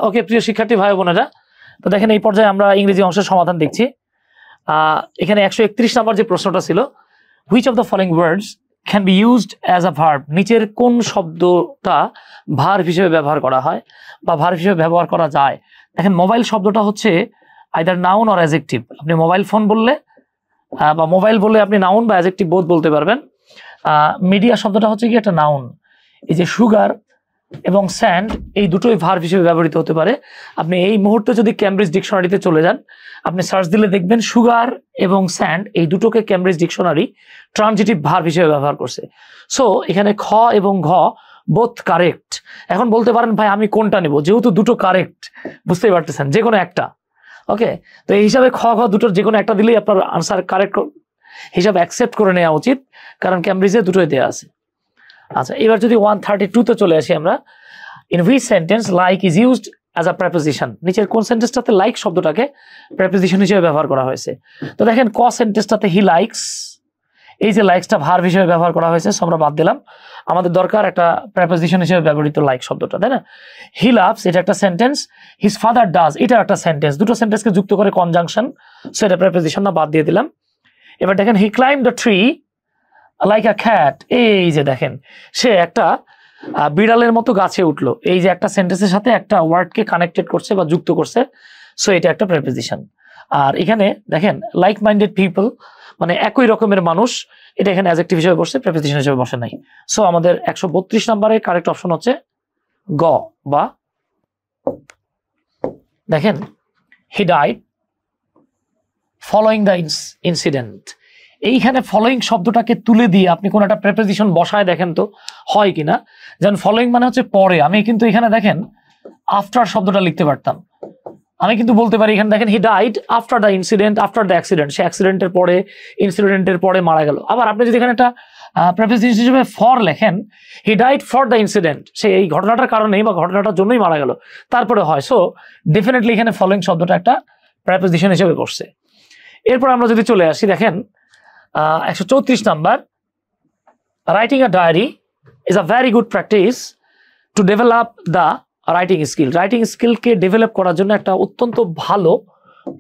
ওকে প্রিয় শিক্ষার্থী ভাই বোনেরা, তো দেখেন এই পর্যায়ে আমরা ইংরেজি অংশের সমাধান দেখছি। এখানে 131 নম্বর যে প্রশ্নটা ছিল, which of the following words can be used as a verb, নিচের কোন শব্দটা ভার্ব হিসেবে ব্যবহার করা হয় বা ভার্ব হিসেবে ব্যবহার করা যায়। দেখেন মোবাইল শব্দটা হচ্ছে আইদার নাউন অর অ্যাডজেক্টিভ। আপনি মোবাইল ফোন বললে বা মোবাইল বললে আপনি নাউন বা অ্যাডজেক্টিভ বোধ বলতে পারবেন। মিডিয়া শব্দটা হচ্ছে কি একটা নাউন। এই যে সুগার এবং স্যান্ড এই দুটোই ভার্ব হিসেবে ব্যবহৃত হতে পারে। আপনি এই মুহূর্তে যদি ক্যামব্রিজ ডিকশনারিতে চলে যান, আপনি সার্চ দিলে দেখবেন সুগার এবং স্যান্ড এই দুটোকে ক্যামব্রিজ ডিকশনারি ট্রানজিটিভ ভার্ব হিসেবে ব্যবহার করছে। সো এখানে খ এবং ঘ বোথ কারেক্ট। এখন বলতে পারেন ভাই আমি কোনটা নেব, যেহেতু দুটো কারেক্ট বুঝতেই পারতেছেন, যে কোনো একটা। ওকে, তো এই হিসাবে খ ঘ দুটোর যে কোনো একটা দিলেই আপনার আনসার কারেক্ট হিসাবে অ্যাকসেপ্ট করে নেওয়া উচিত, কারণ ক্যামব্রিজে দুটোই দেওয়া আছে। আচ্ছা, এবার যদি 132 তে চলে আসি আমরা, in which sentence like is used as a preposition, নিচের কোন সেন্টেন্সটাতে লাইক শব্দটাকে প্রেপোজিশন হিসেবে ব্যবহার করা হয়েছে। তো দেখেন ক সেন্টেন্সটাতে হি লাইকস, এই যে লাইকসটা ভার্ব হিসেবে ব্যবহার করা হয়েছে, সো আমরা বাদ দিলাম। আমাদের দরকার একটা প্রেপোজিশন হিসেবে ব্যবহৃত লাইক শব্দটা, তাই না? হি লাভস এটা একটা সেন্টেন্স, হিজ ফাদার ডাজ এটা একটা সেন্টেন্স, দুটো সেন্টেন্সকে যুক্ত করে কনজাংশন, সো এটা প্রেপোজিশন না, বাদ দিয়ে দিলাম। এবার দেখেন he climb the tree like a cat, এই যে দেখেন সে একটা বিড়ালের মতো গাছে উঠলো, এই যে একটা সেন্টেন্সের সাথে একটা ওয়ার্ডকে কানেক্টেড করছে বা যুক্ত করছে, সো এটা একটা প্রেপোজিশন। আর এখানে দেখেন লাইক মাইন্ডেড পিপল মানে একই রকমের মানুষ, এটা এখানে অ্যাডজেক্টিভ হিসেবে বসছে, প্রেপোজিশন হিসেবে বসে নাই। সো আমাদের 132 নম্বরের কারেক্ট অপশন হচ্ছে গ বা। দেখেন he died following the incident, এইখানে ফলোইং শব্দটাকে তুলে দিয়ে আপনি কোন একটা প্রেপোজিশন বসায় দেখেন তো হয় কিনা। যেমন ফলোইং মানে হচ্ছে পরে, আমি কিন্তু এখানে দেখেন আফটার শব্দটা লিখতে পারতাম, আমি কিন্তু বলতে পারি এখানে দেখেন he died after the incident, after the accident, সে অ্যাক্সিডেন্টের পরে ইনসিডেন্টের পরে মারা গেল। আবার আপনি যদি এখানে একটা প্রেপোজিশন হিসেবে ফর লেখেন, he died for the incident, সে এই ঘটনাটার কারণেই বা ঘটনাটার জন্যই মারা গেল, তারপরে হয়। সো ডেফিনেটলি এখানে ফলোইং শব্দটা একটা প্রেপোজিশন হিসেবে বসছে। এরপর আমরা যদি চলে আসি, দেখেন 134 number, writing a diary is a very good practice to develop the writing skill, writing স্কিলকে ডেভেলপ করার জন্য একটা অত্যন্ত ভালো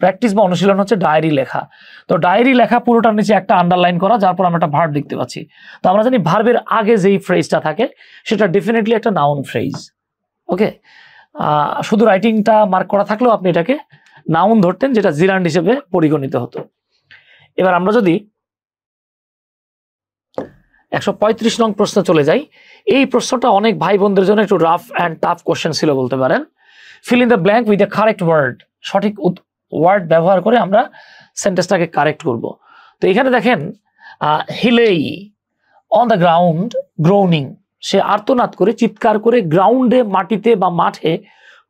প্র্যাকটিস বা অনুশীলন হচ্ছে ডায়েরি লেখা। তো ডায়েরি লেখা পুরোটার নিচে একটা আন্ডারলাইন করা, যার পর আমরা একটা ভার্ব দেখতে পাচ্ছি। তো আমরা জানি ভার্বের আগে যেই ফ্রেজটা থাকে সেটা ডেফিনেটলি একটা নাউন ফ্রেজ। ওকে, শুধু রাইটিংটা মার্ক করা থাকলেও আপনি এটাকে নাউন ধরতেন, যেটা জিরান্ড হিসেবে পরিগণিত হতো। এবার আমরা যদি 135 নং প্রশ্ন চলে যাই, এই প্রশ্নটা অনেক ভাই বোনদের জন্য একটু রাফ অ্যান্ড টাফ কোশ্চেন ছিল বলতে পারেন। Fill in the blank with the correct word, সঠিক ওয়ার্ড ব্যবহার করে আমরা সেন্টেন্সটাকে কারেক্ট করব। তো এখানে দেখেন হি লেই অন দ্য গ্রাউন্ড গ্রোনিং, সে আর্তনাদ করে চিৎকার করে গ্রাউন্ডে মাটিতে বা মাঠে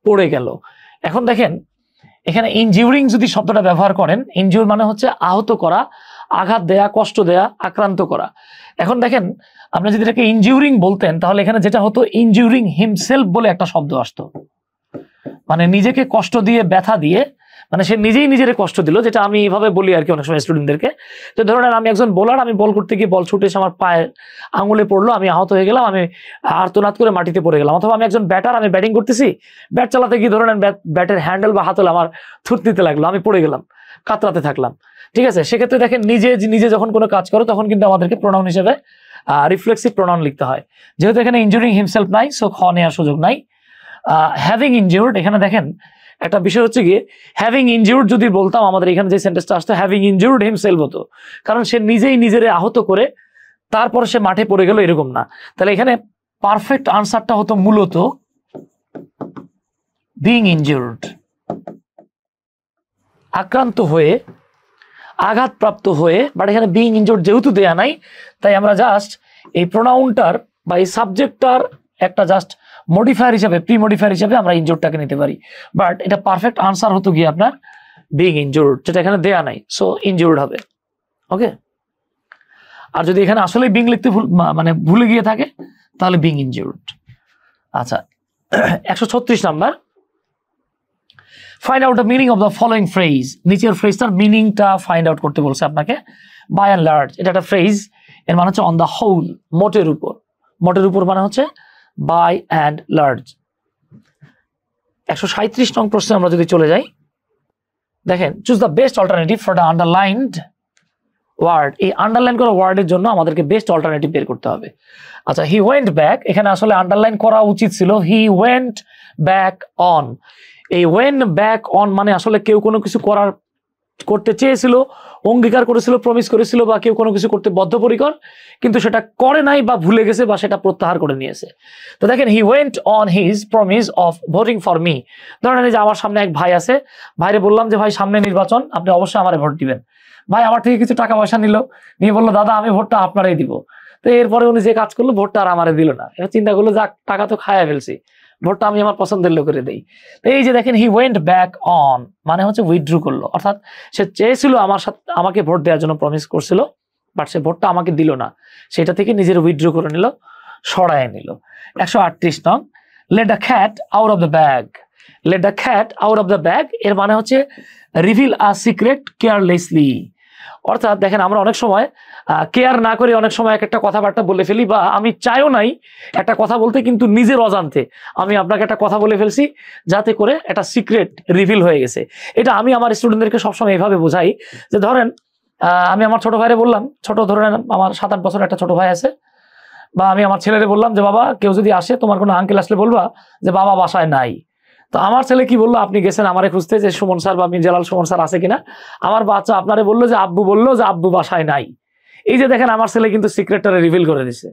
পড়ে গেল। এখন দেখেন এখানে ইনজিউরিং যদি শব্দটা ব্যবহার করেন, ইনজিউর মানে হচ্ছে আহত করা, আঘাত দেয়া, কষ্ট দেয়া, আক্রান্ত করা। এখন দেখেন আপনি যদি এটাকে ইনজিউরিং বলতেন, তাহলে এখানে যেটা হতো ইনজিউরিং হিমসেলফ বলে একটা শব্দ আসতো, মানে নিজেকে কষ্ট দিয়ে, ব্যথা দিয়ে, মানে সে নিজেই নিজের কষ্ট দিল, যেটা আমি এইভাবে বলি আর কি অনেক সময় স্টুডেন্টদেরকে। তো ধরুন আমি একজন বোলার, আমি বল করতে গিয়ে বল ছুটে এসে আমার পায়ের আঙুলে পড়লো, আমি আহত হয়ে গেলাম, আমি আর্তনাদ করে মাটিতে পড়ে গেলাম। অথবা আমি একজন ব্যাটার, আমি ব্যাটিং করতেছি, ব্যাট চালাতে গিয়ে ধরুন ব্যাটের হ্যান্ডেল বা হাতল আমার থুত দিতে লাগলো, আমি পড়ে গেলাম, কাতরাতে থাকলাম। ঠিক আছে, সেক্ষেত্রে দেখেন নিজে যখন কোনো কাজ করো তখন কিন্তু আমাদেরকে প্রোনাউন হিসেবে রিফ্লেক্সিভ প্রোনাউন লিখতে হয়। যেহেতু এখানে ইনজুরিং হিমসেলফ নাই, সো খ নেওয়ার সুযোগ নাই। হ্যাভিং ইনজিউরড, এখানে দেখেন একটা বিষয় হচ্ছে গিয়ে হ্যাভিং ইনজিউরড যদি বলতাম, আমাদের এখানে যে সেন্টেন্সটা আসতো হ্যাভিং ইনজিউরড হিমসেলফ হতো, কারণ সে নিজেই নিজের আহত করে তারপরে সে মাঠে পড়ে গেল, এরকম না। তাহলে এখানে পারফেক্ট আনসারটা হতো মূলত বিং ইনজিউরড, আক্রান্ত হয়ে, আঘাতপ্রাপ্ত হয়ে। বাট এখানে বিং ইনজিউরড যেহেতু দেয়া নাই, তাই আমরা জাস্ট এই প্রোনাউনটার বা এই সাবজেক্টটার একটা জাস্ট মডিফায়ার হিসাবে, প্রি মডিফায়ার হিসাবে আমরা ইনজুরডটাকে নিতে পারি। বাট এটা পারফেক্ট আনসার হতো গিয়ে আপনার বিং ইনজুরড, যেটা এখানে দেয়া নাই, সো ইনজুরড হবে। ওকে, আর যদি এখানে আসলে বিং লিখতে মানে ভুলে গিয়ে থাকে তাহলে বিং ইনজুরড। আচ্ছা, 136 number, find out the meaning of the following phrase, নিচের ফ্রেজটার মিনিংটা ফাইন্ড আউট করতে বলছে আপনাকে। বাই অ্যান্ড লার্জ, এটা একটা ফ্রেজ, এর মানে হচ্ছে অন দ্য হোল, মোটের উপর। মোটের উপর মানে হচ্ছে বাই অ্যান্ড লার্জ। 137 নং প্রশ্নে আমরা যদি চলে যাই, দেখেন choose the best alternative for the underlined word. এই আন্ডারলাইন করা ওয়ার্ডের জন্য আমাদেরকে বেস্ট অল্টারনেটিভ বের করতে হবে। আচ্ছা, হি ওয়েন্ট ব্যাক, এখানে আসলে আন্ডারলাইন করা উচিত ছিল হি ওয়েন্ট ব্যাক অন। এই ওয়েন্ট ব্যাক অন মানে আসলে কেউ কোনো কিছু করতে চেয়েছিল, অঙ্গীকার করেছিল, প্রমিস করেছিল, বা কেউ কোনো কিছু করতে বদ্ধপরিকর, কিন্তু সেটা করে নাই বা ভুলে গেছে বা সেটা প্রত্যাহার করে নিয়েছে। তো দেখেন he went on his promise of voting for me. ধরেন যে আমার সামনে এক ভাই আছে, ভাইরে বললাম যে ভাই সামনে নির্বাচন, আপনি অবশ্যই আমারে ভোট দিবেন। ভাই আমার থেকে কিছু টাকা পয়সা নিয়ে বললো দাদা আমি ভোটটা আপনারাই দিব। তো এরপরে উনি যে কাজ করলো, ভোটটা আর আমারে দিল না। এবার চিন্তা করলো যাক টাকা তো খায়া ফেলছি, ভোটটা আমি আমার পছন্দের লোকের দেই। তো এই যে দেখেন হি ওয়েন্ট ব্যাক অন মানে হচ্ছে উইথড্র করলো, অর্থাৎ সে চেয়েছিল আমাকে ভোট দেওয়ার জন্য প্রমিস করছিল, বাট সে ভোটটা আমাকে দিল না, সেটা থেকে নিজের উইথড্র করে নিল, সরায় নিল। 138 নং, let the cat out of the bag. Let the cat out of the bag এর মানে হচ্ছে রিভিল আ সিক্রেট কেয়ারলেসলি। অর্থাৎ দেখেন আমরা অনেক সময় কেয়ার না করে অনেক সময় একটা কথাবার্তা বলে ফেলি, বা আমি চাইও নাই একটা কথা বলতে, কিন্তু নিজের অজান্তে আমি আপনাকে একটা কথা বলে ফেলছি, যাতে করে একটা সিক্রেট রিভিল হয়ে গেছে। এটা আমি আমার স্টুডেন্টদেরকে সবসময় এইভাবে বোঝাই যে ধরেন আমি আমার ছোট ভাইরে বললাম, ছোট ধরেন আমার 7-8 বছর একটা ছোট ভাই আছে, বা আমি আমার ছেলেরে বললাম যে বাবা কেউ যদি আসে, তোমার কোনো আঙ্কেল আসলে বলবা যে বাবা বাসায় নাই। তো আমার ছেলে কি বললো, আপনি গেছেন আমারে খুঁজতে যে সুমন স্যার বা মির্জালাল সুমন স্যার আছে কিনা। আমার বাচ্চা আপনারে বললো যে আব্বু বললো যে আব্বু বাসায় নাই। এই যে দেখেন আমার ছেলে কিন্তু সিক্রেটটারে রিভিল করে দিছে।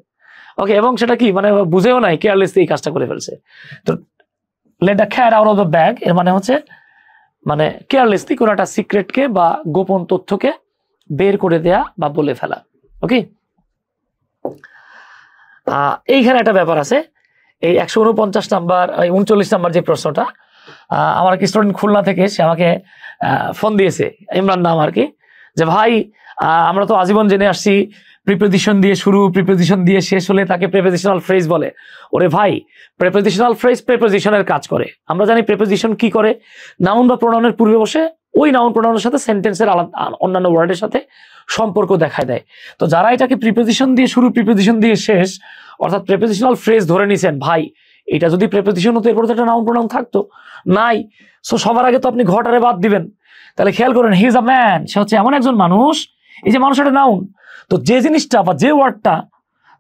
ওকে, এবং সেটা কি মানে বুঝেও নাই, কেয়ারলেসলি এই কাজটা করে ফেলছে। তো let the cat out of the bag এর মানে হচ্ছে মানে কেয়ারলেসলি কোনো একটা সিক্রেটকে বা গোপন তথ্যকে বের করে দেয়া বা বলে ফেলা। ওকে, এইখানে একটা ব্যাপার আছে। এই 149 নাম্বার 39 নাম্বার যে প্রশ্নটা, আমার এক স্টুডেন্ট খুলনা থেকে সে আমাকে ফোন দিয়েছে, ইমরান নাম আর কি, যে ভাই আমরা তো আজীবন জেনে আসছি প্রিপোজিশন দিয়ে শুরু, প্রিপোজিশন দিয়ে শেষ হলে তাকে প্রিপোজিশনাল ফ্রেজ বলে। ওরে ভাই, প্রিপোজিশনাল ফ্রেজ প্রিপোজিশনের কাজ করে। আমরা জানি প্রিপোজিশন কি করে, নাউন বা প্রোনাউনের পূর্বে বসে ওই নাউন প্রোনাউনের সাথে সেন্টেন্সের অন্যান্য ওয়ার্ডের সাথে সম্পর্ক দেখায় দেয়। তো যারা এটাকে প্রিপোজিশন দিয়ে শুরু, প্রিপোজিশন দিয়ে শেষ, অর্থাৎ প্রিপোজিশনাল ফ্রেজ ধরে নিছেন, ভাই এটা যদি প্রিপোজিশন হতো এরপর তো একটা নাউন প্রোনাউন থাকতো নাই। সো সবার আগে তো আপনি ঘটারে বাদ দিবেন। তাহলে খেয়াল করেন, হি ইজ আ ম্যান, সে হচ্ছে এমন একজন মানুষ। এই যে মানুষ একটা নাউন, তো যে জিনিসটা বা যে ওয়ার্ডটা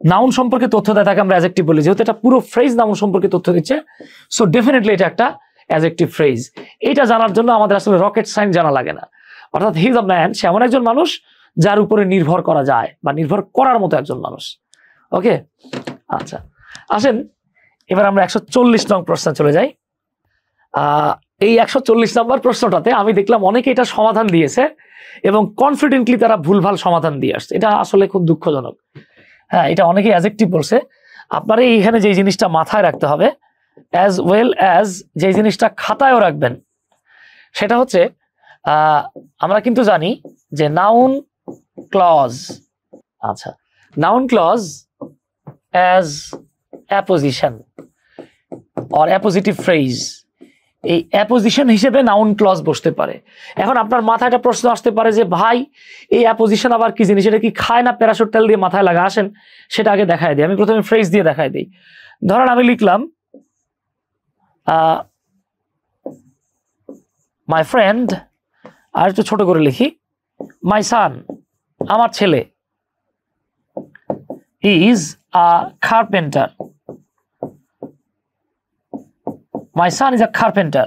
নাউন সম্পর্কে তথ্য দেয় তাকে আমরা অ্যাডজেক্টিভ বলি। যেহেতু এটা পুরো ফ্রেজ নাউন সম্পর্কে তথ্য দিচ্ছে, সো ডেফিনেটলি এটা একটা অ্যাডজেক্টিভ ফ্রেজ। এটা জানার জন্য আমাদের আসলে রকেট সায়েন্স জানা লাগে না। অর্থাৎ হি ইজ আ ম্যান, সে এমন একজন মানুষ যার উপরে নির্ভর করা যায় বা নির্ভর করার মতো একজন মানুষ। ওকে, আচ্ছা আসেন এবার আমরা 140 নং প্রশ্নে চলে যাই। এই 140 নম্বর প্রশ্নটাতে আমি দেখলাম অনেকে এটা সমাধান দিয়েছে এবং কনফিডেন্টলি তারা ভুলভাল সমাধান দিয়ে আসছে। এটা আসলে খুব দুঃখজনক। হ্যাঁ, এটা অনেকে অ্যাডজেক্টিভ বলছে। আপনারা এইখানে যে জিনিসটা মাথায় রাখতে হবে, অ্যাজ ওয়েল অ্যাজ যে জিনিসটা খাতায়ও রাখবেন, সেটা হচ্ছে আমরা কিন্তু জানি যে নাউন ক্লজ, আচ্ছা noun clause as apposition or appositive phrase, এই অ্যাপোজিশন হিসেবে নাউন ক্লজ বসতে পারে। এখন আপনার মাথায় একটা প্রশ্ন আসতে পারে যে ভাই এই অ্যাপোজিশন আবার কি জিনিস, এটা কি খায় না প্যারাশুট তেল দিয়ে মাথায় লাগা? আসেন সেটা আগে দেখায় দিই। আমি প্রথমে ফ্রেজ দিয়ে দেখায় দিই। ধরেন আমি লিখলাম মাই ফ্রেন্ড, আর একটু ছোট করে লিখি, মাই সান, আমার ছেলে, is a carpenter. My son is a carpenter,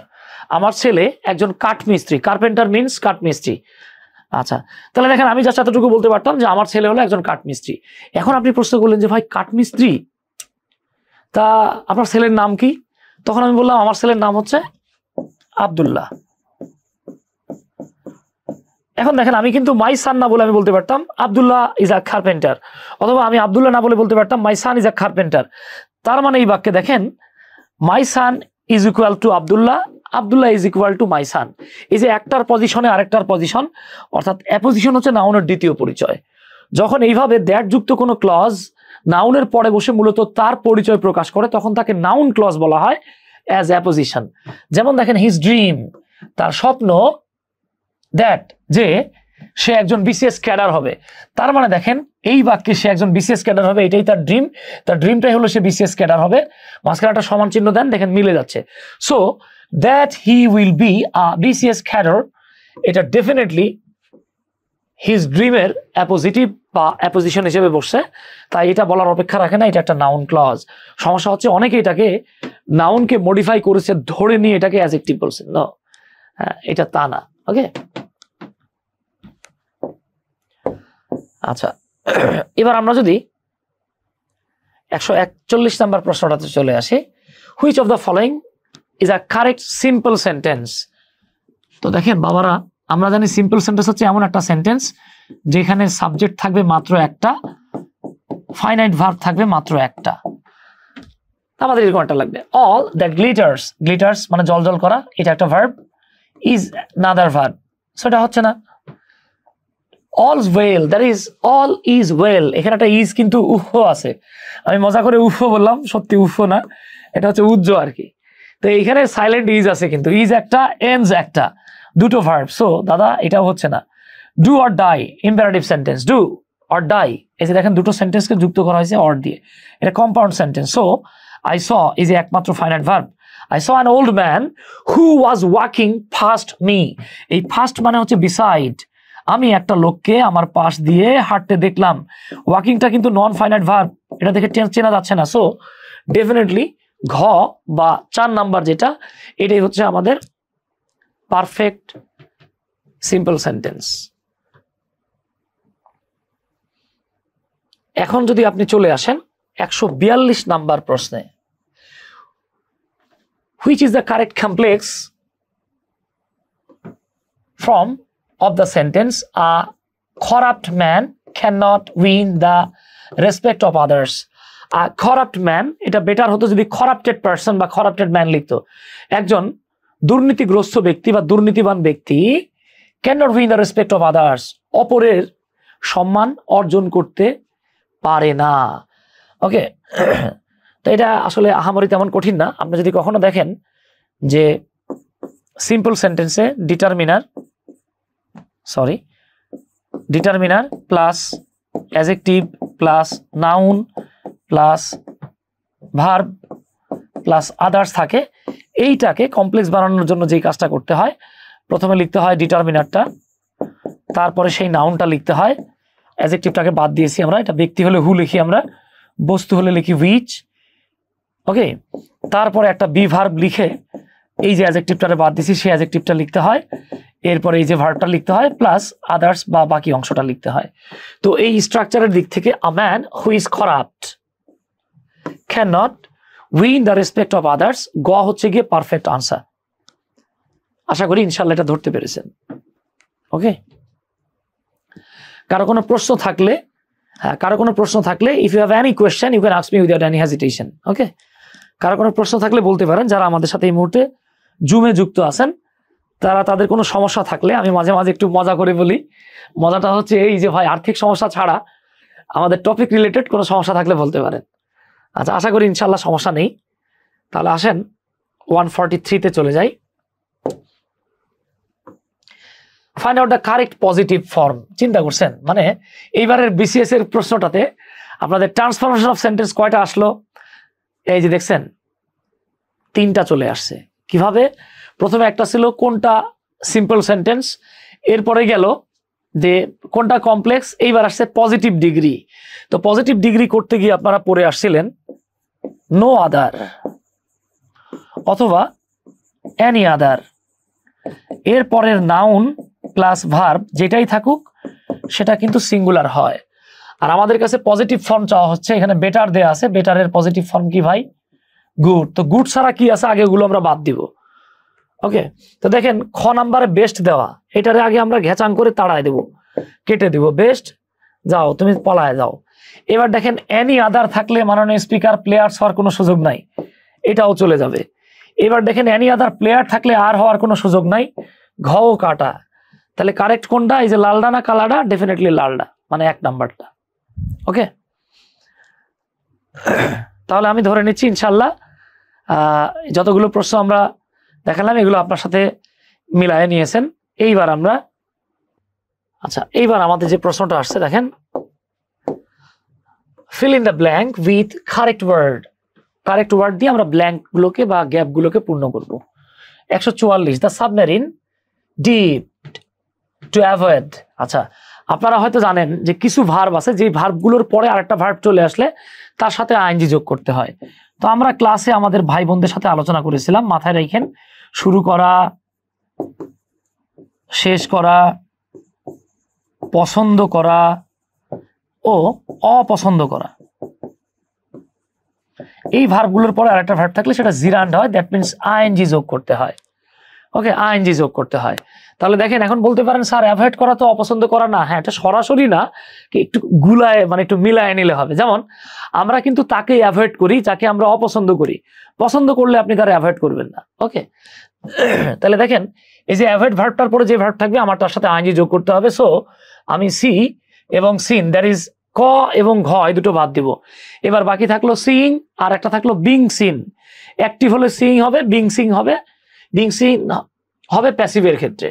আমার ছেলে একজন কাঠমিস্ত্রি। Carpenter means কাঠমিস্ত্রি। আচ্ছা, তাহলে দেখেন আমি জাস্ট এতটুকু বলতে পারতাম যে আমার ছেলে হলো একজন কাঠমিস্ত্রি। এখন আপনি প্রশ্ন করলেন যে ভাই কাঠমিস্ত্রি, তা আপনার ছেলের নাম কি? তখন আমি বললাম আমার ছেলের নাম হচ্ছে আব্দুল্লাহ। এখন দেখেন আমি কিন্তু মাই সান না বলে আমি বলতে পারতাম আব্দুল্লাহ ইজ আ কার্পেন্টার, অথবা আমি আব্দুল্লাহ না বলে বলতে পারতাম মাই সান ইজ আ কার্পেন্টার। তার মানে এই বাক্যে দেখেন my son is equal to Abdullah, Abdullah is equal to my son. এই যে একটার পজিশনে আরেকটার পজিশন, অর্থাৎ অ্যাপোজিশন হচ্ছে নাউনের দ্বিতীয় পরিচয়। যখন এইভাবে দ্যাট যুক্ত কোনো ক্লজ নাউনের পরে বসে মূলত তার পরিচয় প্রকাশ করে, তখন তাকে নাউন ক্লজ বলা হয় অ্যাজ অ্যাপোজিশন। যেমন দেখেন হিজ ড্রিম, তার স্বপ্ন, দ্যাট যে সে একজন বিসিএস ক্যাডার হবে। তার মানে দেখেন এই বাক্যে সে একজন বিসিএস ক্যাডার হবে, এটাই তার ড্রিম। তার ড্রিমটাই হলো সে বিসিএস ক্যাডার হবে। মাঝখানে একটা সমান চিহ্ন দেন, দেখেন মিলে যাচ্ছে। So that he will be a BCS cadre, এটা ডেফিনেটলি হিজ ড্রিমের অ্যাপোজিটিভ বা অ্যাপোজিশন হিসেবে বসছে, তাই এটা বলার অপেক্ষা রাখে না, এটা একটা নাউন ক্লজ। সমস্যা হচ্ছে অনেকে এটাকে নাউনকে মডিফাই করেছে, ধরে নিয়ে এটাকে অ্যাডজেক্টিভ বলছে। না, হ্যাঁ, এটা তা না। ওকে, আচ্ছা, এবার আমরা যদি 141 নাম্বার প্রশ্নটাতে চলে আসি, which of the following is a correct simple sentence. তো দেখেন বাবারা, আমরা জানি সিম্পল সেন্টেন্স হচ্ছে এমন একটা সেন্টেন্স যেখানে সাবজেক্ট থাকবে মাত্র একটা, ফাইনাইট ভার্ব থাকবে মাত্র একটা। আমাদের এরকম একটা লাগবে, অল দ্যাট গ্লিটার্স, গ্লিটার্স মানে জল জল করা, এটা একটা ভার্ব, ইজ নাদার ভার্ব, সেটা হচ্ছে না। All's well, that is all is well, এখানে একটা ইজ কিন্তু উফ আছে, আমি মজা করে উফ বললাম, সত্যি উফ না, এটা হচ্ছে উজ্জ আর কি। তো এইখানে সাইলেন্ট ইজ আছে, কিন্তু ইজ একটা, এন্ডস একটা, দুটো ভার্ব। সো দাদা এটাও হচ্ছে না। Do or die, imperative sentence, do or die, এই যে দেখেন দুটো সেন্টেন্সকে যুক্ত করা হয়েছে অর দিয়ে, এটা compound sentence. So I saw is একমাত্র finite verb. I saw an old man who was walking past me, এই ফাস্ট মানে হচ্ছে বিসাইড, আমি একটা লোককে আমার পাশ দিয়ে হাঁটতে দেখলাম। ওয়াকিংটা কিন্তু নন ফাইনাইট ভার্ব, এটা দেখে চেনা যাচ্ছে না। সো ডেফিনেটলি ঘ বা 4 নাম্বার যেটা, এটাই হচ্ছে আমাদের পারফেক্ট সিম্পল সেন্টেন্স। এখন যদি আপনি চলে আসেন 142 নাম্বার প্রশ্নে, which is the correct complex form of the sentence a corrupt man cannot win the respect of others? A corrupt man, এটা বেটার হতো যদি corrupted person বা corrupted man লিখতো। একজন দুর্নীতিগ্রস্ত ব্যক্তি বা দুর্নীতিবান ব্যক্তি cannot win the respect of others, অপরের সম্মান অর্জন করতে পারে না। ওকে, তো এটা আসলে আহামরি তেমন কঠিন না। আপনি যদি কখনো দেখেন যে সিম্পল সেন্টেন্সে determiner plus adjective plus noun plus verb plus others থাকে, এইটাকে কমপ্লেক্স বানানোর জন্য যেই কাজটা করতে হয়, প্রথমে লিখতে হয় ডিটারমিনারটা, তারপরে সেই নাউনটা লিখতে হয়, অ্যাডজেক্টিভটাকে বাদ দিয়েছি আমরা, এটা ব্যক্তি হলে হু লিখি আমরা, বস্তু হলে লিখি হুইচ। ওকে, তারপরে একটা বি ভার্ব লিখে এই যে অ্যাডজেক্টিভটারে বাদ দিয়েছি সেই অ্যাডজেক্টিভটা লিখতে হয়, এরপরে এই যে ভার্বটা লিখতে হয় প্লাস আদার্স বা বাকি অংশটা লিখতে হয়। তো এই স্ট্রাকচারের দিক থেকে a man who is corrupt can not win the respect of others, গ হচ্ছে গিয়ে পারফেক্ট আনসার। আশা করি ইনশাল্লাহ এটা ধরতে পেরেছেন। ওকে, কারো কোনো প্রশ্ন থাকলে if you have any question you can ask me without any hesitation. Okay, কারো কোনো প্রশ্ন থাকলে বলতে পারেন। যারা আমাদের সাথে এই মুহূর্তে জুমে যুক্ত আছেন, তাদের কোনো সমস্যা থাকলে, আমি মাঝে মাঝে একটু মজা করে বলি, মজাটা হচ্ছে এই যে ভাই আর্থিক সমস্যা ছাড়া আমাদের টপিক রিলেটেড কোনো সমস্যা থাকলে বলতে পারেন। আচ্ছা, আশা করি ইনশাল্লাহ সমস্যা নেই। তাহলে আসেন 143-তে চলে যাই। Find out the correct positive form. চিন্তা করছেন, মানে এইবারের বিসিএস এর প্রশ্নটাতে আপনাদের ট্রান্সফরমেশন অফ সেন্টেন্স কয়টা আসলো? এই যে দেখছেন 3টা চলে আসছে। কিভাবে? প্রথমে একটা ছিল কোনটা সিম্পল সেন্টেন্স, এরপরে গেল যে কোনটা কমপ্লেক্স, এইবার আসছে পজিটিভ ডিগ্রি। তো পজিটিভ ডিগ্রি করতে গিয়ে আপনারা পড়ে আসছিলেন নো আদার অথবা এনি আদার, এরপরের নাউন প্লাস ভার্ব যেটাই থাকুক সেটা কিন্তু সিঙ্গুলার হয়। আর আমাদের কাছে পজিটিভ ফর্ম চাওয়া হচ্ছে, এখানে বেটার দেয়া আছে, বেটারের পজিটিভ ফর্ম কি ভাই? গুড। তো গুড ছাড়া কি আছে আগে ওগুলো আমরা বাদ দিব। ওকে, তো দেখেন খ নাম্বারে বেস্ট দেওয়া, এটারে আগে আমরা ঘেচাং করে তাড়ায় দেব, কেটে দিব, বেস্ট যাও তুমি পলায় যাও। এবার দেখেন এনি আদার থাকলে মাননীয় স্পিকার প্লেয়ার্স হওয়ার কোনো সুযোগ নাই, এটাও চলে যাবে। এবার দেখেন এনি আদার প্লেয়ার থাকলে আর হওয়ার কোনো সুযোগ নাই, ঘও কাটা। তাহলে কারেক্ট কোনটা? এই যে লালডা না কালাডা? ডেফিনেটলি লালডা, মানে 1 নাম্বারটা। ওকে, তাহলে আমি ধরে নিচ্ছি ইনশাল্লাহ যতগুলো প্রশ্ন আমরা দেখালাম এগুলো আপনার সাথে মিলায়ে নিয়েছেন। এইবার আমাদের যে প্রশ্নটা আসছে দেখেন, fill in the blank with correct word। Correct word দিয়ে আমরা ব্ল্যাঙ্ক গুলোকে বা গ্যাপ গুলোকে পূর্ণ করব। 144 the submarine dipped to avoid. আচ্ছা, আপনারা হয়তো জানেন যে কিছু ভার্ব আছে যে ভার্বগুলোর পরে আরেকটা ভার্ব চলে আসলে তার সাথে আইএনজি যোগ করতে হয়। তো আমরা ক্লাসে আমাদের ভাই বোনদের সাথে আলোচনা করেছিলাম, মাথায় রাখেন, শুরু করা, শেষ করা, পছন্দ করা ও অপছন্দ করা, এই ভার্বগুলোর পরে আরেকটা ভার্ব থাকলে সেটা জিরান্ড হয়, দ্যাট মিনস আইএনজি যোগ করতে হয়। ওকে, আইএনজি যোগ করতে হয়। তাহলে দেখেন, এখন বলতে পারেন স্যার অ্যাভয়েড করা তো অপছন্দ করা না। হ্যাঁ, এটা সরাসরি না, একটু গুলায় মানে একটু মিলায় নিলে হবে। যেমন আমরা কিন্তু তাকে অ্যাভয়েড করি যাকে আমরা অপছন্দ করি, পছন্দ করলে আপনি তারা অ্যাভয়েড করবেন না। ওকে, তাহলে দেখেন এই যে অ্যাভয়েড ভার্বটার পরে যে ভার্ব থাকবে আমার তার সাথে আইএনজি যোগ করতে হবে। সো আমি সি এবং সিন, দ্যাট ইজ ক এবং ঘ, এই দুটো বাদ দিব। এবার বাকি থাকলো সিইং আর একটা থাকলো বিং সিন। অ্যাক্টিভ হলে সিইং হবে, বিং সিং হবে, বিং সিন হবে প্যাসিভের ক্ষেত্রে।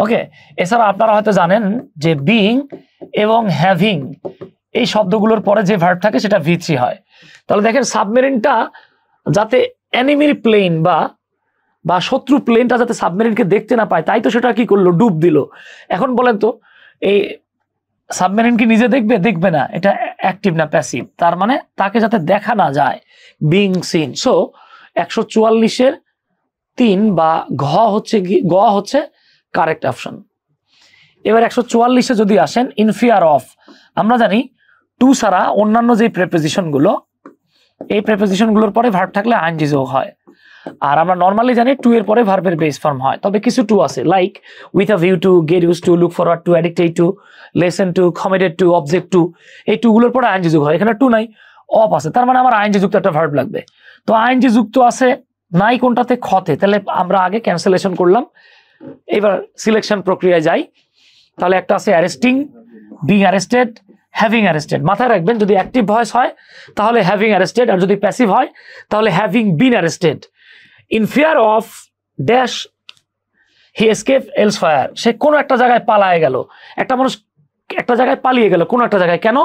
ওকে, এছাড়া আপনারা হয়তো জানেন যে বিং এবং হ্যাভিং এই শব্দগুলোর পরে যে ভার্ব থাকে সেটা V3 হয়। তাহলে দেখেন সাবমেরিনটা যাতে এনিমির প্লেন বা শত্রু প্লেনটা যাতে সাবমেরিনকে দেখতে না পায়, তাই তো সেটা কি করলো, ডুব দিল। এখন বলেন তো এই সাবমেরিন কি নিজে দেখবে? দেখবে না, এটা অ্যাক্টিভ না প্যাসিভ, তার মানে তাকে যাতে দেখা না যায়, বিং সিন। সো 144-এর 3 বা গ হচ্ছে কারেক্ট অপশন। এবার 144-এ যদি আসেন, ইন ফিয়ার অফ, আমরা জানি টু ছাড়া অন্যান্য যে প্রেপোজিশনগুলো, এই প্রেপোজিশনগুলোর পরে ভার্ব থাকলে আইএনজি যোগ হয়। আর আমরা নর্মালি জানি টু এর পরে ভার্বের বেস ফর্ম হয়। তবে কিছু টু আছে, like with a view to, get use to, look forward to, addicted to, lesson to, committed to, object to, এই টুগুলোর পরে আইএনজি যোগ হয়। এখানে টু নাই, অফ আছে, তার মানে আমার আইএনজি যুক্ত একটা ভার্ব লাগবে। তো আইএনজি যুক্ত আছে নাই কোনটাতে? খতে। তাহলে আমরা আগে ক্যান্সেলেশন করলাম, এবার সিলেকশন প্রক্রিয়ায় যাই। তাহলে একটা আছে arresting, being arrested, having arrested. মাথায় রাখবেন, যদি অ্যাক্টিভ ভয়েস হয় তাহলে হ্যাভিং অ্যারেস্টেড, আর যদি প্যাসিভ হয় তাহলে having been arrested. In fear of dash he escape elsewhere, সে কোনো একটা জায়গায় পালায় গেল। একটা মানুষ একটা জায়গায় পালিয়ে গেল, কোনো একটা জায়গায়, কেন?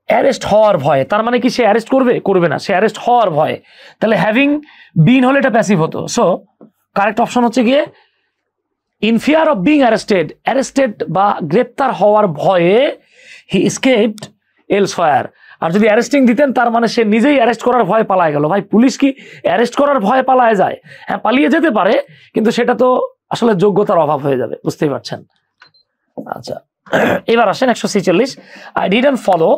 অ্যারেস্ট হওয়ার ভয়ে। তার মানে কি সে অ্যারেস্ট করবে? করবে না, সে অ্যারেস্ট হওয়ার ভয়ে। তাহলে হ্যাভিং বিন হলে এটা প্যাসিভ হতো। সো কারেক্ট অপশন হচ্ছে গিয়ে in fear of being arrested, arrested বা গ্রেপ্তার হওয়ার ভয়ে হি এসকেপড এলসফায়ার। আর যদি অ্যারেস্টিং দিতেন তার মানে সে নিজেই অ্যারেস্ট করার ভয়ে পালায় গেল। ভাই, পুলিশ কি অ্যারেস্ট করার ভয়ে পালায় যায়? হ্যাঁ, পালিয়ে যেতে পারে, কিন্তু সেটা তো আসলে যোগ্যতার অভাব হয়ে যাবে, বুঝতেই পারছেন। আচ্ছা, এবার আসেন 146, আই ডিডন্ট ফলো,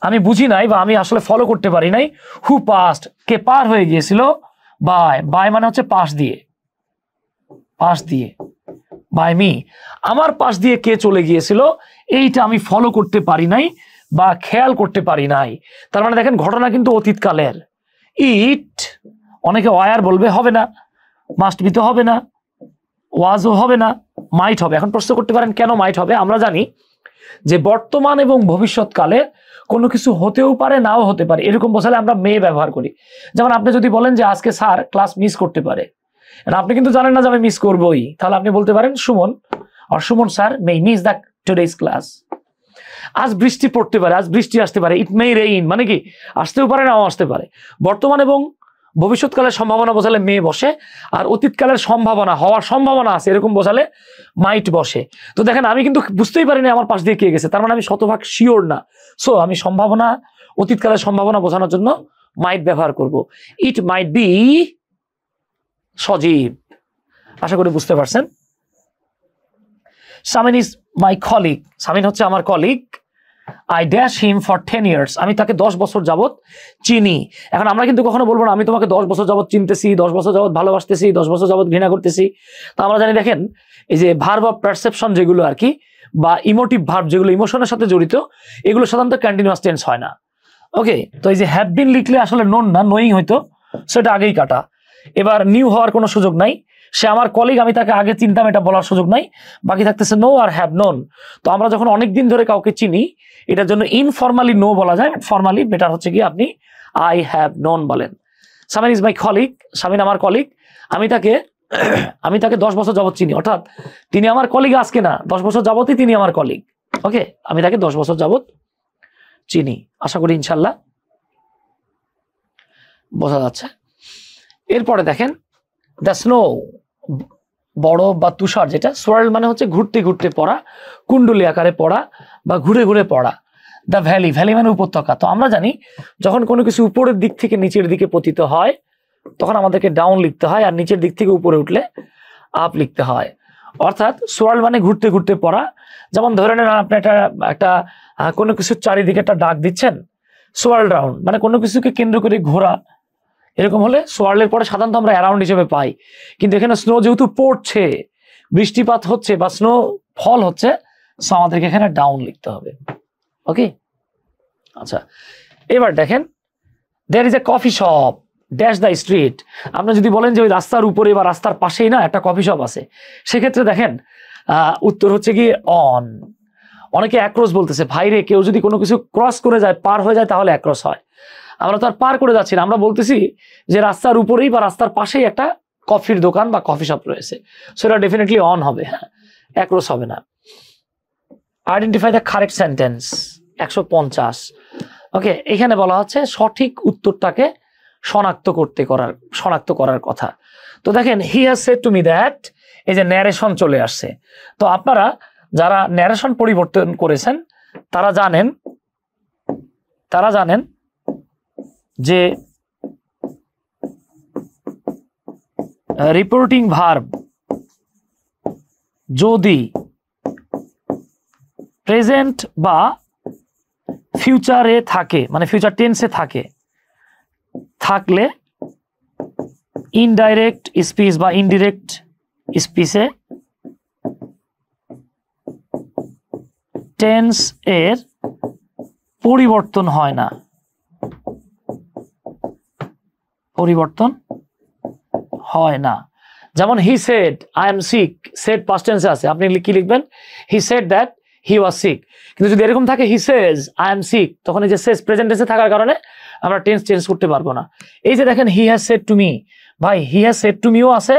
আমি বুঝি নাই বা আমি আসলে ফলো করতে পারি নাই, হু পাস্ট, কে পার হয়ে গিয়েছিল, বাই মানে হচ্ছে পাশ দিয়ে, পাশ দিয়ে, বাই মি, আমার পাশ দিয়ে কে চলে গিয়েছিল, এইটা আমি ফলো করতে পারি নাই বা খেয়াল করতে পারি নাই। তার মানে দেখেন ঘটনা কিন্তু অতীতকালের। ইট, অনেকে ওয়ার বলবে, হবে না, মাস্ট বি তো হবে না, ওয়াজও হবে না, মাইট হবে। এখন প্রশ্ন করতে পারেন কেন মাইট হবে? আমরা জানি যে বর্তমান এবং ভবিষ্যৎকালে কোনো কিছু হতেও পারে, নাও হতে পারে, এরকম বোঝালে আমরা মে ব্যবহার করি। যেমন আপনি যদি বলেন যে আজকে স্যার ক্লাস মিস করতে পারে, আপনি কিন্তু জানেন না যে আমি মিস করবোই, তাহলে আপনি বলতে পারেন Suman Suman sir may miss the today's class. আজ বৃষ্টি পড়তে পারে, আজ বৃষ্টি আসতে পারে, ইট মে রেইন, মানে কি আসতেও পারে, নাও আসতে পারে। বর্তমান এবং ভবিষ্যৎকালের সম্ভাবনা বোঝালে মে বসে, আর অতীতকালের সম্ভাবনা, হওয়ার সম্ভাবনা আছে এরকম বোঝালে মাইট বসে। তো দেখেন আমি কিন্তু বুঝতেই পারিনি আমার পাশ দিয়ে কে গেছে, তার মানে আমি শতভাগ শিওর না। সো আমি সম্ভাবনা, অতীতকালের সম্ভাবনা বোঝানোর জন্য মাইট ব্যবহার করব। ইট মাইট বি সজীব। আশা করি বুঝতে পারছেন। Samin is my colleague, Samin হচ্ছে আমার colleague. I dash him for 10 years, আমি তাকে 10 বছর যাবত চিনি। এখন আমরা কিন্তু কখনো বলবো না আমি তোমাকে 10 বছর যাবত চিনতেছি, 10 বছর যাবত ভালোবাসতেছি, 10 বছর যাবত ঘৃণা করতেছি। তো আমরা জানি, দেখেন এই যে ভার্ব অফ পারসেপশন যেগুলো আর কি, বা ইমোটিভ ভার্ব যেগুলো ইমোশনের সাথে জড়িত, এগুলো সাধারণত কন্টিনিউয়াস টেন্স হয় না। ওকে, তো এই যে হ্যাভ বিন লিখলে আসলে নোন না, নোয়িং হইতো, সেটা আগেই কাটা। এবার নিউ হওয়ার কোনো সুযোগ নাই, সে আমার কলিগ, আমি তাকে আগে চিনতাম, এটা বলার সুযোগ নাই। বাকি থাকতেছে নো আর হ্যাভ নোন। তো আমরা যখন অনেকদিন ধরে কাউকে চিনি, এটার জন্য ইনফর্মালি নো বলা যায়, ফর্মালি বেটার হচ্ছে কি আপনি আই হ্যাভ নোন বলেন। Samin is my colleague, Samin আমার কলিগ, আমি তাকে 10 বছর যাবত চিনি, অর্থাৎ তিনি আমার কলিগ আজকে না, 10 বছর যাবতই তিনি আমার কলিগ। ওকে, আমি তাকে 10 বছর যাবত চিনি। আশা করি ইনশাল্লাহ বোঝা যাচ্ছে। এরপরে দেখেন দ্য স্নো, বরফ বা তুষার যেটা, সোয়ার্ল মানে হচ্ছে ঘুরতে ঘুরতে পড়া, কুণ্ডলী আকারে পড়া বা ঘুরে ঘুরে পড়া। দ্য ভ্যালি, ভ্যালি মানে উপত্যকা। তো আমরা জানি যখন কোনো কিছু উপরের দিক থেকে নিচের দিকে পতিত হয় তখন আমাদেরকে ডাউন লিখতে হয়, আর নিচের দিক থেকে উপরে উঠলে আপ লিখতে হয়। অর্থাৎ সোয়ার্ল মানে ঘুরতে ঘুরতে পড়া। যেমন ধরে নেন আপনি একটা কোনো কিছুর চারিদিকে একটা ডাক দিচ্ছেন, সোয়ার্ল রাউন্ড মানে কোনো কিছুকে কেন্দ্র করে ঘোরা। এরকম হলে সোয়ার্লের পরে সাধারণত আমরা অ্যারাউন্ড হিসেবে পাই, কিন্তু এখানে স্নো যেহেতু পড়ছে, বৃষ্টিপাত হচ্ছে বা স্নো ফল হচ্ছে, সো আমাদেরকে এখানে ডাউন লিখতে হবে। ওকে, আচ্ছা এবার দেখেন there is a coffee shop dash the street. আপনি যদি বলেন যে ওই রাস্তার উপরে বা রাস্তার পাশেই না একটা কফি শপ আছে, সেক্ষেত্রে দেখেন উত্তর হচ্ছে কি অন। অনেকে অ্যাক্রস বলতেছে, ভাইরে কেউ যদি কোনো কিছু ক্রস করে যায়, পার হয়ে যায়, তাহলে অ্যাক্রস হয়। আমরা তো আর পার করে যাচ্ছি না, আমরা বলতেছি যে রাস্তার উপরেই বা রাস্তার পাশেই একটা কফির দোকান বা কফি শপ রয়েছে, সেটা ডেফিনেটলি অন হবে, অ্যাক্রস হবে না। Identify the correct sentence 150। ওকে, এখানে বলা হচ্ছে সঠিক উত্তরটাকে শনাক্ত করার কথা। তো দেখেন he has said to me that, এই যে ন্যারেশন চলে আসছে। তো আপনারা যারা ন্যারেশন পরিবর্তন করেছেন তারা জানেন যে রিপোর্টিং ভার্ব যদি প্রেজেন্ট বা ফিউচারে থাকে, মানে ফিউচার টেন্সে থাকলে ইনডাইরেক্ট স্পিচ বা ইনডিরেক্ট স্পিচে টেন্স এর পরিবর্তন হয় না, যেমন he said I am sick, said past টেন্সে আছে, আপনি কি লিখবেন? He said that he was sick. কিন্তু যদি এরকম থাকে he says I am sick, তখন এই যে সেজ প্রেজেন্ট টেন্সে থাকার কারণে আমরা টেন্স চেঞ্জ করতে পারবো না। এই যে দেখেন he has said to me, ভাই হি হ্যাজ সেড টু মিও আছে,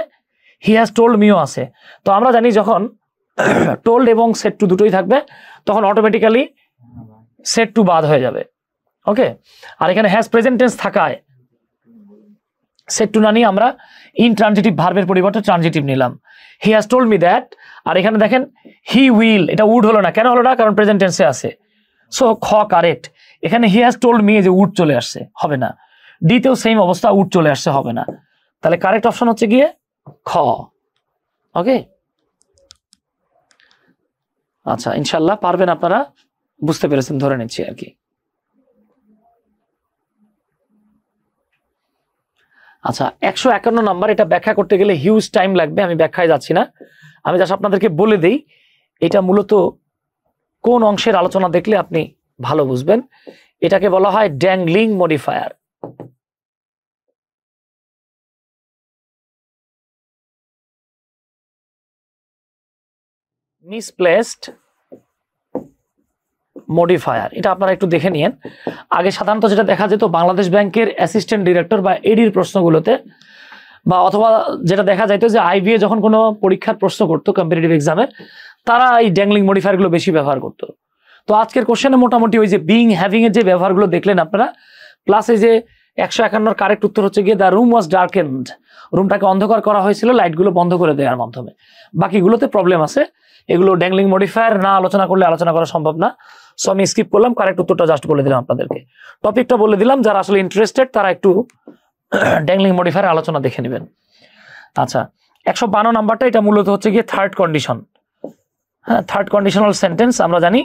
হি হ্যাজ টোল্ড মিও আছে। তো আমরা জানি যখন টোল্ড এবং সেড টু দুটোই থাকবে তখন অটোমেটিক্যালি সেড টু বাদ হয়ে যাবে। ওকে, আর এখানে হ্যাজ প্রেজেন্ট টেন্স থাকায় সেড টু না নিয়ে আমরা ইনট্রানজিটিভ ভার্বের পরিবর্তে ট্রানজিটিভ নিলাম, he has told me that. আর এখানে দেখেন হি উইল, এটা উড হলো না, কেন হলো না? কারণ প্রেজেন্ট টেন্সে আছে। সো খ কারেক্ট। এখানে হি হ্যাজ টোল্ড মি, যে উড চলে আসছে, হবে না। ডিতেও সেম অবস্থা, উড চলে আসছে, হবে না। তাহলে কারেক্ট অপশন হচ্ছে গিয়ে খ। ওকে, আচ্ছা ইনশাল্লাহ পারবেন, আপনারা বুঝতে পেরেছেন ধরে নিচ্ছি আর কি। আচ্ছা 151 নাম্বার, এটা ব্যাখ্যা করতে গেলে হিউজ টাইম লাগবে, আমি ব্যাখ্যায় যাচ্ছি না, আমি জাস্ট আপনাদেরকে বলে দেই এটা মূলত কোন অংশের আলোচনা দেখলে আপনি ভালো বুঝবেন। এটাকে বলা হয় ড্যাংলিং মডিফায়ার। মিসপ্লেসড মডিফায়ার, এটা আপনারা একটু দেখে নিন। আগে সাধারণত যেটা দেখা যেত বাংলাদেশ ব্যাংকের অ্যাসিস্ট্যান্ট ডিরেক্টর বা এডির প্রশ্নগুলোতে, বা অথবা যেটা দেখা যাইতো যে আইবিএ যখন কোনো পরীক্ষার প্রশ্ন করতো কম্পিটিটিভ এক্সামের, তারা এই ড্যাংলিং মডিফায়ারগুলো বেশি ব্যবহার করতো। তো আজকের কোশ্চেনে মোটামুটি ওই যে বিং হ্যাভিং এর যে ব্যবহারগুলো দেখলেন আপনারা, প্লাস এই যে 151 কারেক্ট উত্তর হচ্ছে গিয়ে দ্য রুম ওয়াজ ডার্কেন্ড, রুমটাকে অন্ধকার করা হয়েছিল লাইটগুলো বন্ধ করে দেওয়ার মাধ্যমে। বাকিগুলোতে প্রবলেম আছে, এগুলো ড্যাংলিং মডিফায়ার না আলোচনা করলে আলোচনা করা সম্ভব না। সো আমি স্কিপ করলাম, কারেক্ট উত্তরটা জাস্ট বলে দিলাম আপনাদেরকে, টপিকটা বলে দিলাম, যারা আসলে ইন্টারেস্টেড তারা একটু ড্যাংলিং মডিফায়ার আলোচনা দেখে নেবেন। আচ্ছা 152 নাম্বারটা, এটা মূলত হচ্ছে গিয়ে থার্ড কন্ডিশন। হ্যাঁ, থার্ড কন্ডিশনাল সেন্টেন্স। আমরা জানি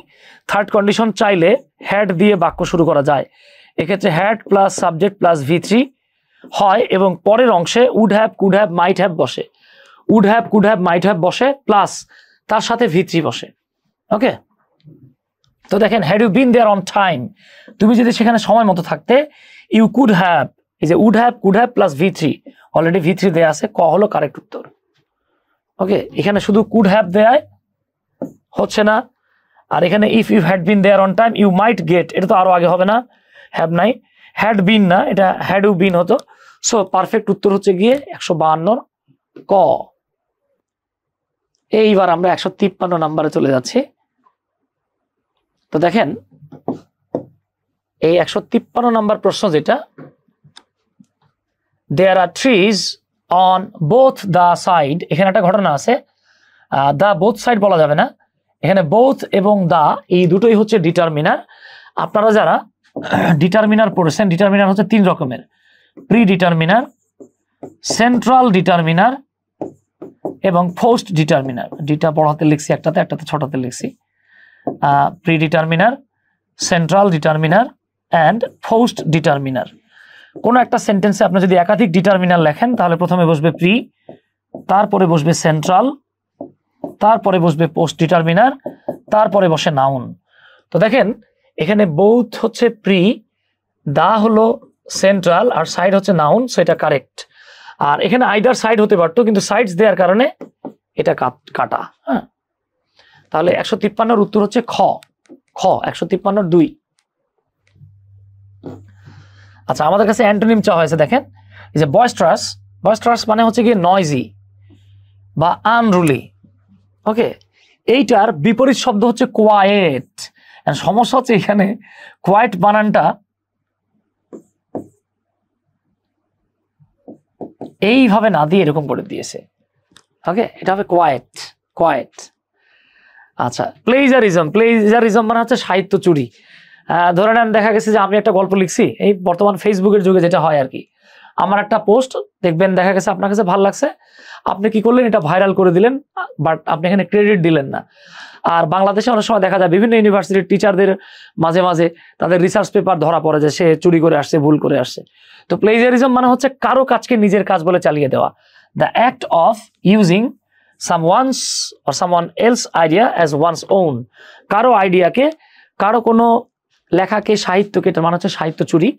থার্ড কন্ডিশন চাইলে হ্যাড দিয়ে বাক্য শুরু করা যায়। এক্ষেত্রে had plus subject plus V3 হয় এবং পরের অংশে would have, could have, might have বসে। Would have, could have, might have বসে, প্লাস তার সাথে V3 বসে। ওকে, তো দেখেন had you been there on time, তুমি যদি সেখানে সময় মতো থাকতে। ইউ কুড হ্যাভ, এই যে would have, could have plus V3, already V3 দেয়া আছে, ক হলো কারেক্ট উত্তর। ওকে, এখানে শুধু কুড হ্যাভ দেয় হচ্ছে না, আর এখানে if you had been there on time you might get, এটা তো আরো আগে হবে না, হ্যাভ নাই, হ্যাড বিন না, এটা হ্যাড ইউ বিন হতো। সো পারফেক্ট উত্তর হচ্ছে গিয়ে 152 ক। এইবার আমরা 153 নাম্বারে চলে যাচ্ছি। তো দেখেন এই 153 নাম্বার প্রশ্ন যেটা, there are trees on both the side, এখানে একটা ঘটনা আছে, দ্য বোথ সাইড বলা যাবে না, এখানে বোথ এবং দ্য এই দুটোই হচ্ছে ডিটারমিনার। আপনারা যারা ডিটারমিনার পড়েছেন, ডিটারমিনার হচ্ছে 3 রকমের, প্রি ডিটারমিনার, সেন্ট্রাল ডিটারমিনার এবং পোস্ট ডিটারমিনার। ডিটা বড় হাতে লিখছি একটাতে, একটাতে ছোট হাতে লিখছি। Pre determiner, central determiner and post determiner. কোনো একটা সেন্টেন্সে আপনি যদি একাধিক ডিটারমিনার লেখেন তাহলে প্রথমে বসবে প্রি, তারপরে বসবে সেন্ট্রাল, তারপরে বসবে পোস্ট ডিটারমিনার, তারপরে বসে নাউন। তো দেখেন এখানে বোথ হচ্ছে প্রি, দা হলো সেন্ট্রাল আর সাইড হচ্ছে নাউন, সো এটা কারেক্ট। আর এখানে আইদার সাইড হতে পারতো, কিন্তু সাইডস দেওয়ার কারণে এটা কাটা। হ্যাঁ, তাহলে 153 উত্তর হচ্ছে খ, খ 153 2। আচ্ছা, আমাদের কাছে অ্যান্টোনিম চাওয়া হয়েছে, দেখেন এই যে বয়স্ট্রাস, বয়স্ট্রাস মানে হচ্ছে কি নয়জি বা আনরুলি। ওকে, এইটার বিপরীত শব্দ হচ্ছে কোয়াইট। সমস্যা হচ্ছে এখানে কোয়াইট বানানটা এইভাবে না দিয়ে এরকম করে দিয়েছে। ওকে, এটা হবে কোয়াইট, কোয়াইট। আচ্ছা, প্লেজারিজম, প্লেজারিজম মানে হচ্ছে সাহিত্য চুরি। ধরে নেন দেখা গেছে যে আমি একটা গল্প লিখছি, এই বর্তমান ফেসবুকের যুগে যেটা হয় আর কি, আমার একটা পোস্ট দেখবেন দেখা গেছে আপনার কাছে ভালো লাগছে, আপনি কি করলেন, এটা ভাইরাল করে দিলেন, বাট আপনি এখানে ক্রেডিট দিলেন না। আর বাংলাদেশে অনেক সময় দেখা যায় বিভিন্ন ইউনিভার্সিটির টিচারদের মাঝে মাঝে তাদের রিসার্চ পেপার ধরা পড়ে যে সে চুরি করে আসছে, ভুল করে আসছে। তো প্লেজারিজম মানে হচ্ছে কারো কাজকে নিজের কাজ বলে চালিয়ে দেওয়া, the act of using someone's or someone else idea as one's own। কারো আইডিয়াকে, কারো কোনো লেখাকে, সাহিত্যকে, এটা মানে হচ্ছে সাহিত্য চুরি,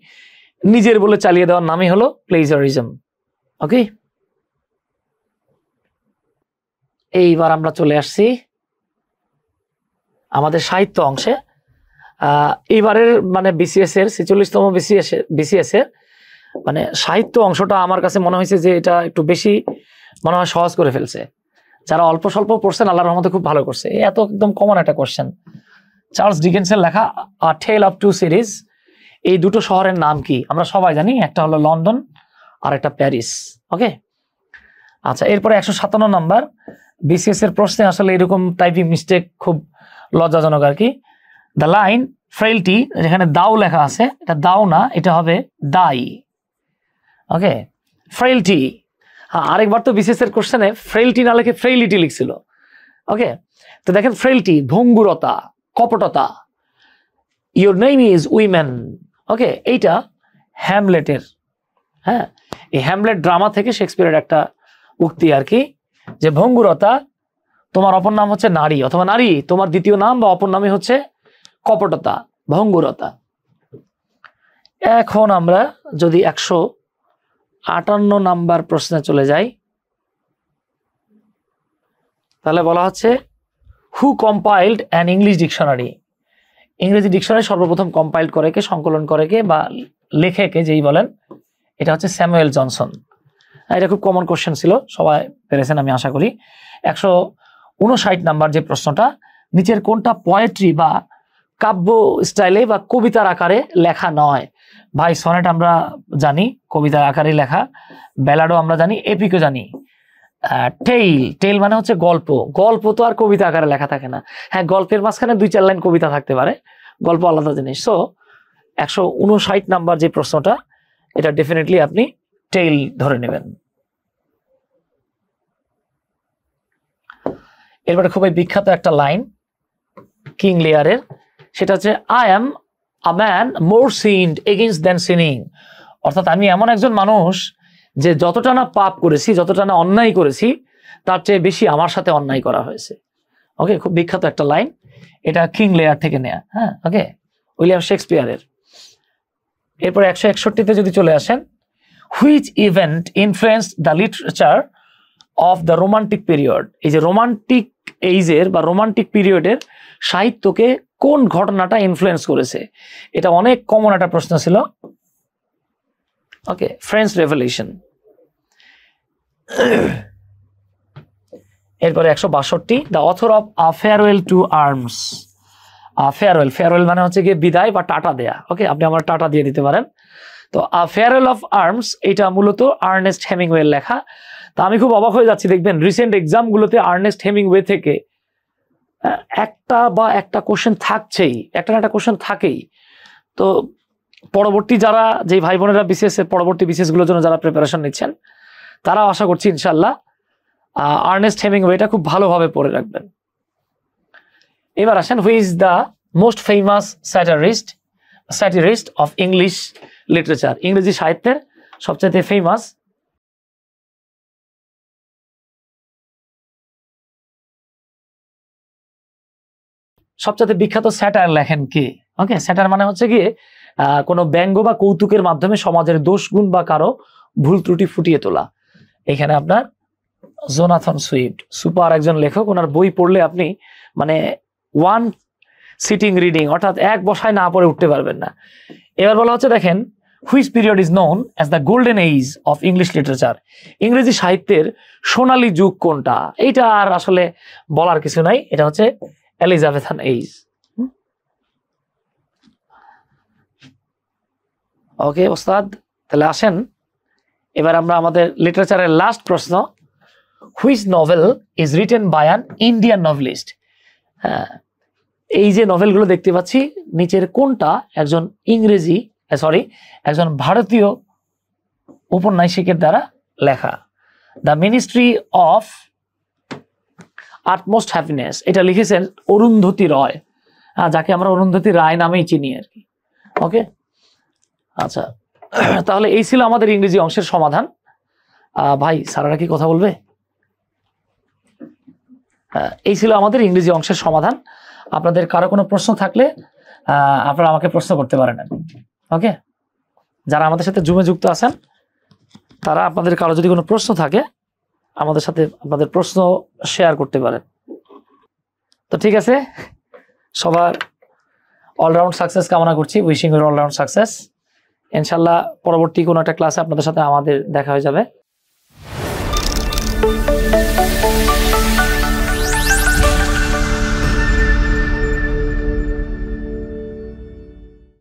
নিজের বলে চালিয়ে দেওয়ার নামই হলো প্লেজারিজম। ওকে, এইবার আমরা চলে আসছি আমাদের সাহিত্য অংশে। এইবারের মানে বিসিএস এর 46তম বিসিএস এর মানে সাহিত্য অংশটা আমার কাছে মনে হয়েছে যে এটা একটু বেশি মনে হয় সহজ করে ফেলছে। যারা অল্প স্বল্প পড়ছেন আল্লাহর রহমতে খুব ভালো করছে। এত একদম কমন একটা কোশ্চেন, চার্লস ডিকেন্সের লেখা আ টেল অফ টু সিরিজ। এই দুটো শহরের নাম কি আমরা সবাই জানি, একটা হলো লন্ডন আর একটা প্যারিস। ওকে, আচ্ছা, এরপরে 157 নাম্বার বিসিএস এর প্রশ্নে আসলে এরকম টাইপিং মিস্টেক খুব লজ্জাজনক আর কি। দ্য লাইন ফ্রেইলটি, যেখানে দাও লেখা আছে, এটা দাও না, এটা হবে দাই। ওকে, ফ্রেইলটি। হ্যাঁ, আরেকবার তো বিসিএস এর কোশ্চেনে ফ্রেইলটি না লিখে ফ্রেইলিটি লিখছিল। ওকে, তো দেখেন ফ্রেইলটি ভঙ্গুরতা, কপটতা। Your name is women. Okay, এইটা হ্যামলেটের, হ্যাঁ, এই হ্যামলেট ড্রামা থেকে শেক্সপিয়ারের একটা উক্তি আর কি, যে ভঙ্গুরতা, তোমার অপর নাম হচ্ছে নারী, অথবা নারী তোমার দ্বিতীয় নাম বা অপর নামই হচ্ছে কপটতা, ভঙ্গুরতা। এখন আমরা যদি 158 নাম্বার প্রশ্নে চলে যাই, তাহলে বলা হচ্ছে হু কম্পাইলড অ্যান ইংলিশ ডিকশনারি। ইংরেজি ডিকশনারি সর্বপ্রথম কম্পাইল্ড করে কে, সংকলন করে কে বা লেখে কে, যেই বলেন, এটা হচ্ছে স্যামুয়েল জনসন। এটা খুব কমন কোশ্চেন ছিল, সবাই পেরেছেন আমি আশা করি। 159 নাম্বার যে প্রশ্নটা, নিচের কোনটা পোয়েট্রি বা কাব্য স্টাইলে বা কবিতার আকারে লেখা নয়? ভাই, সনেট আমরা জানি কবিতার আকারে লেখা, ব্যালাডও আমরা জানি, এপিকও জানি। টেইল মানে হচ্ছে গল্প, গল্প তো আর কবিতা আকারে লেখা থাকে না। হ্যাঁ, গল্পের মাঝখানে 2-4 লাইন কবিতা থাকতে পারে, গল্প আলাদা জিনিস। সো 159 নাম্বার যে প্রশ্নটা, এটা ডেফিনেটলি আপনি টেইল ধরে নেবেন। এরপরে খুবই বিখ্যাত একটা লাইন কিং লিয়ারের, সেটা হচ্ছে I am a man more synod against than seeing. অর্থাৎ আমি এমন একজন মানুষ যে যতটা না পাপ করেছি, যতটা না অন্যায় করেছি, তার চেয়ে বেশি আমার সাথে অন্যায় করা হয়েছে। ওকে, খুব বিখ্যাত একটা লাইন, এটা কিং লিয়ার থেকে নেয়া। হ্যাঁ, ওকে, উইলিয়াম শেক্সপিয়ারের। এরপর 161-তে যদি চলে আসেন, which event influenced the literature of the romantic period. এই যে রোমান্টিক এইজের বা রোমান্টিক পিরিয়ডের সাহিত্যকে কোন ঘটনাটা ইনফ্লুয়েন্স করেছে? এটা অনেক কমন একটা প্রশ্ন ছিল। ওকে, ফ্রেঞ্চ রেভলিউশন। এরপরে 162, the author of a farewell to arms. Farewell মানে হচ্ছে গিয়ে বিদায় বা টাটা দেয়া। ওকে, আপনি আমার টাটা দিয়ে দিতে পারেন। তো ফেয়ারওয়েল অফ আর্মস এটা মূলত আর্নেস্ট হেমিংওয়ে লেখা। তো আমি খুব অবাক হয়ে যাচ্ছি, দেখবেন রিসেন্ট এক্সামগুলোতে আর্নেস্ট হেমিংওয়ে থেকে একটা কোশ্চেন থাকছেই, একটা না একটা কোশ্চেন থাকেই। তো পরবর্তী যারা যে ভাই বোনেরা বিসিএস এর পরবর্তী বিসিএস গুলোর জন্য যারা প্রিপারেশন নিচ্ছেন, তারা আশা করছি ইনশাল্লাহ আর্নেস্ট হেমিংওয়েটা খুব ভালোভাবে পড়ে রাখবেন। এবার আসেন, who is the most famous satirist of English literature? ইংরেজি সাহিত্যের সবচেয়ে ফেমাস সবচেয়ে বিখ্যাত স্যাটার লেখেন কে? ওকে, স্যাটার মানে হচ্ছে গিয়ে কোনো ব্যঙ্গ বা কৌতুকের মাধ্যমে সমাজের দোষ গুণ বা কারো ভুল ত্রুটি ফুটিয়ে তোলা। এখানে আপনার জোনাথন সুইফট সুপার একজন লেখক, ওনার বই পড়লে আপনি মানে ওয়ান সিটিং রিডিং অর্থাৎ এক বসায় না পড়ে উঠতে পারবেন না। এবার বলা হচ্ছে দেখেন, which period is known as the golden age of English literature? ইংরেজি সাহিত্যের সোনালী যুগ কোনটা? এইটা আর আসলে বলার কিছু নাই, এটা হচ্ছে এলিজাবেথান এজ। ওকে ওস্তাদ, তাহলে আসেন এবার আমরা আমাদের লিটারেচারের লাস্ট প্রশ্ন, which novel is written by an Indian novelist? হ্যাঁ, এই যে নভেলগুলো দেখতে পাচ্ছি নিচের কোনটা একজন একজন ভারতীয় উপন্যাসিকের দ্বারা লেখা? The ministry of utmost happiness, এটা লিখেছেন অরুন্ধতী রয়, যাকে আমরা অরুন্ধতী রায় নামেই চিনি আর কি। ওকে আচ্ছা, তাহলে এই ছিল আমাদের ইংরেজি অংশের সমাধান। ভাই স্যারেরা কি কথা বলবে? এই ছিল আমাদের ইংরেজি অংশের সমাধান। আপনাদের কারো কোনো প্রশ্ন থাকলে আপনারা আমাকে প্রশ্ন করতে পারেন। ওকে, যারা আমাদের সাথে জুমে যুক্ত আছেন তারা আপনাদের কারো যদি কোনো প্রশ্ন থাকে আমাদের সাথে আপনাদের প্রশ্ন শেয়ার করতে পারেন। তো ঠিক আছে, সবার অলরাউন্ড সাকসেস কামনা করছি, উইশিং ইউ অলরাউন্ড সাকসেস। ইনশাল্লাহ পরবর্তী কোনো একটা ক্লাসে আপনাদের সাথে আমাদের দেখা হয়ে যাবে।